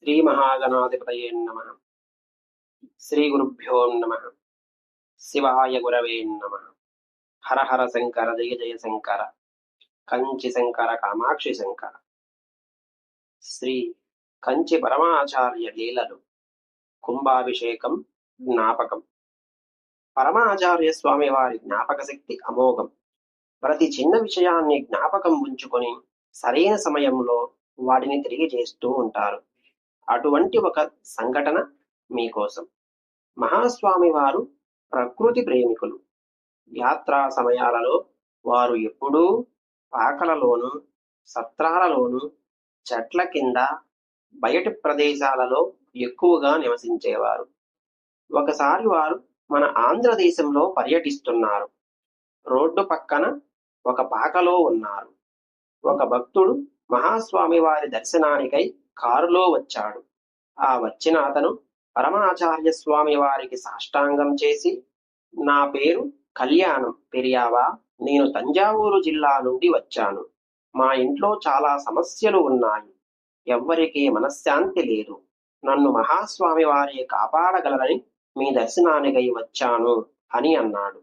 శ్రీ మహాగణాధిపతయే నమః. శ్రీ గురుభ్యో నమః. శివాయ గురవే నమః. హర హర శంకర జయ జయ శంకర కంచి శంకర కామాక్షి శంకర. శ్రీ కంచి పరమాచార్య లీలలు కుంభాభిషేకం జ్ఞాపకం. పరమాచార్య స్వామి వారి జ్ఞాపక శక్తి అమోఘం. ప్రతి చిన్న విషయాన్ని జ్ఞాపకం ఉంచుకొని సరైన సమయంలో వాటిని తిరిగి చేస్తూ ఉంటారు. అటువంటి ఒక సంఘటన మీకోసం. మహాస్వామి వారు ప్రకృతి ప్రేమికులు. యాత్రా సమయాలలో వారు ఎప్పుడూ పాకలలోను, సత్రాలలోను, చెట్ల కింద, బయటి ప్రదేశాలలో ఎక్కువగా నివసించేవారు. ఒకసారి వారు మన ఆంధ్రదేశంలో పర్యటిస్తున్నారు. రోడ్డు పక్కన ఒక పాకలో ఉన్నారు. ఒక భక్తుడు మహాస్వామి వారి దర్శనానికై కారులో వచ్చాడు. ఆ వచ్చిన అతను పరమాచార్య స్వామి వారికి సాష్టాంగం చేసి, నా పేరు కళ్యాణం పెరియావా, నేను తంజావూరు జిల్లా నుండి వచ్చాను. మా ఇంట్లో చాలా సమస్యలు ఉన్నాయి. ఎవ్వరికీ మనశ్శాంతి లేదు. నన్ను మహాస్వామి వారే కాపాడగలరని మీ దర్శనానికై వచ్చాను అని అన్నాడు.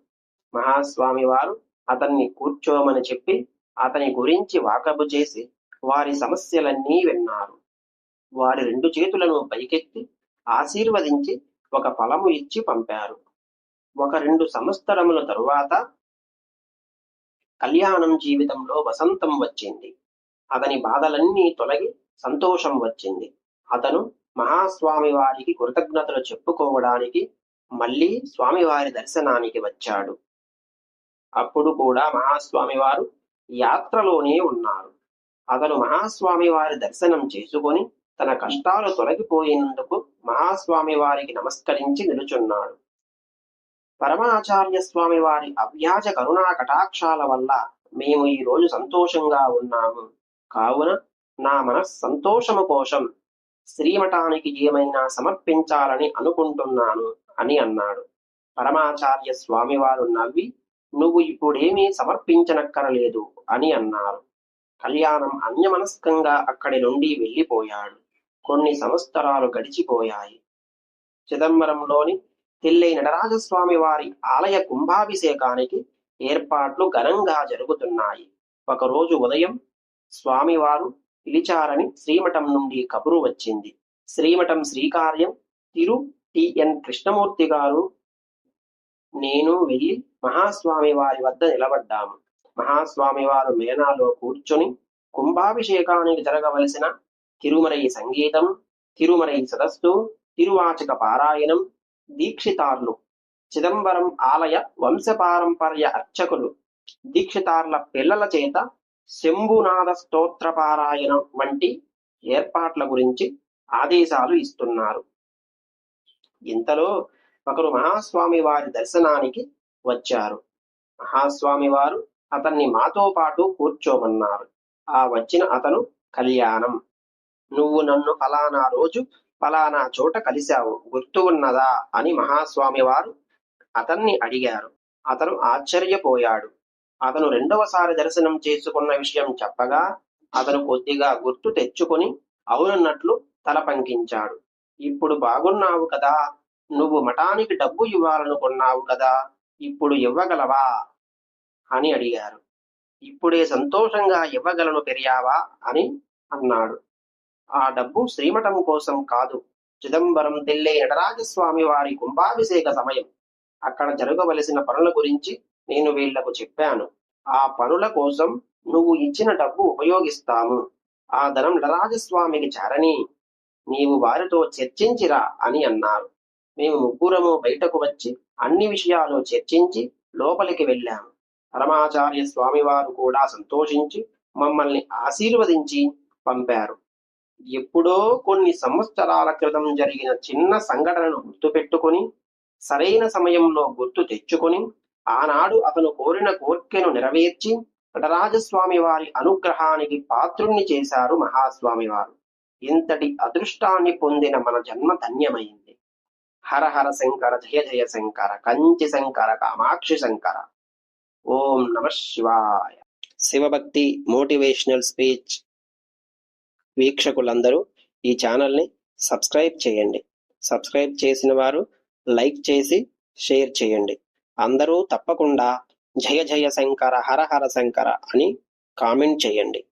మహాస్వామి వారు అతన్ని కూర్చోమని చెప్పి అతని గురించి వాకబు చేసి వారి సమస్యలన్నీ విన్నారు. వారి 2 చేతులను పైకెత్తి ఆశీర్వదించి ఒక ఫలము ఇచ్చి పంపారు. ఒక 2 సంవత్సరముల తరువాత కళ్యాణం జీవితంలో వసంతం వచ్చింది. అతని బాధలన్నీ తొలగి సంతోషం వచ్చింది. అతను మహాస్వామి వారికి కృతజ్ఞతలు చెప్పుకోవడానికి మళ్ళీ స్వామివారి దర్శనానికి వచ్చాడు. అప్పుడు కూడా మహాస్వామి వారు యాత్రలోనే ఉన్నారు. అతను మహాస్వామి వారి దర్శనం చేసుకొని తన కష్టాలు తొలగిపోయినందుకు మహాస్వామి వారికి నమస్కరించి నిలుచున్నాడు. పరమాచార్య స్వామి వారి అవ్యాజ కరుణా కటాక్షాల వల్ల మేము ఈ రోజు సంతోషంగా ఉన్నాము. కావున నా మనస్సంతోషము కోసం శ్రీమఠానికి ఏమైనా సమర్పించాలని అనుకుంటున్నాను అని అన్నాడు. పరమాచార్య స్వామి వారు నవ్వి, నువ్వు ఇప్పుడేమీ సమర్పించనక్కరలేదు అని అన్నారు. కళ్యాణం అన్యమనస్కంగా అక్కడి నుండి వెళ్ళిపోయాడు. కొన్ని సంవత్సరాలు గడిచిపోయాయి. చిదంబరంలోని తిల్లై నటరాజస్వామి వారి ఆలయ కుంభాభిషేకానికి ఏర్పాట్లు ఘనంగా జరుగుతున్నాయి. ఒకరోజు ఉదయం స్వామివారు పిలిచారని శ్రీమఠం నుండి కబురు వచ్చింది. శ్రీమఠం శ్రీకార్యం తిరు టిఎన్ కృష్ణమూర్తి గారు నేను వెళ్ళి మహాస్వామి వారి వద్ద నిలబడ్డాము. మహాస్వామి వారు మేనాలో కూర్చొని కుంభాభిషేకానికి జరగవలసిన తిరుమరై సంగీతం, తిరుమరై సదస్సు, తిరువాచక పారాయణం, దీక్షితార్లు, చిదంబరం ఆలయ వంశపారంపర్య అర్చకులు, దీక్షితార్ల పిల్లల చేత శంభునాద స్తోత్ర పారాయణం వంటి ఏర్పాట్ల గురించి ఆదేశాలు ఇస్తున్నారు. ఇంతలో ఒకరు మహాస్వామి వారి దర్శనానికి వచ్చారు. మహాస్వామి వారు అతన్ని మాతో పాటు కూర్చోమన్నారు. ఆ వచ్చిన అతను కళ్యాణం, నువ్వు నన్ను ఫలానా రోజు ఫలానా చోట కలిశావు, గుర్తు ఉన్నదా అని మహాస్వామి వారు అతన్ని అడిగారు. అతను ఆశ్చర్యపోయాడు. అతను 2వసారి దర్శనం చేసుకున్న విషయం చెప్పగా అతను కొద్దిగా గుర్తు తెచ్చుకొని అవునన్నట్లు తల పంకించాడు. ఇప్పుడు బాగున్నావు కదా, నువ్వు మఠానికి డబ్బు ఇవ్వాలనుకున్నావు కదా, ఇప్పుడు ఇవ్వగలవా అని అడిగారు. ఇప్పుడే సంతోషంగా ఇవ్వగలను పెరియావా అని అన్నాడు. ఆ డబ్బు శ్రీమఠం కోసం కాదు, చిదంబరం తిల్లై నటరాజస్వామి వారి కుంభాభిషేక సమయం. అక్కడ జరగవలసిన పనుల గురించి నేను వీళ్లకు చెప్పాను. ఆ పనుల కోసం నువ్వు ఇచ్చిన డబ్బు ఉపయోగిస్తాము. ఆ ధనం నటరాజస్వామికి చేరని నీవు వారితో చర్చించిరా అని అన్నారు. మేము ముగ్గురము బయటకు వచ్చి అన్ని విషయాలు చర్చించి లోపలికి వెళ్ళాము. పరమాచార్య స్వామివారు కూడా సంతోషించి మమ్మల్ని ఆశీర్వదించి పంపారు. ఎప్పుడో కొన్ని సంవత్సరాల క్రితం జరిగిన చిన్న సంఘటనను గుర్తుపెట్టుకొని సరైన సమయంలో గుర్తు తెచ్చుకొని ఆనాడు అతను కోరిన కోర్కెను నెరవేర్చి నటరాజస్వామి వారి అనుగ్రహానికి పాత్రుణ్ణి చేశారు మహాస్వామి వారు. ఇంతటి అదృష్టాన్ని పొందిన మన జన్మ ధన్యమైంది. హర హర శంకర జయ జయ శంకర కంచి శంకర కామాక్షి శంకర. ఓం నమ శివాయ. శివభక్తి మోటివేషనల్ స్పీచ్ వీక్షకులందరూ ఈ ఛానల్ని సబ్స్క్రైబ్ చేయండి. సబ్స్క్రైబ్ చేసిన వారు లైక్ చేసి షేర్ చేయండి. అందరూ తప్పకుండా జయ జయ శంకర హర హర శంకర అని కామెంట్ చేయండి.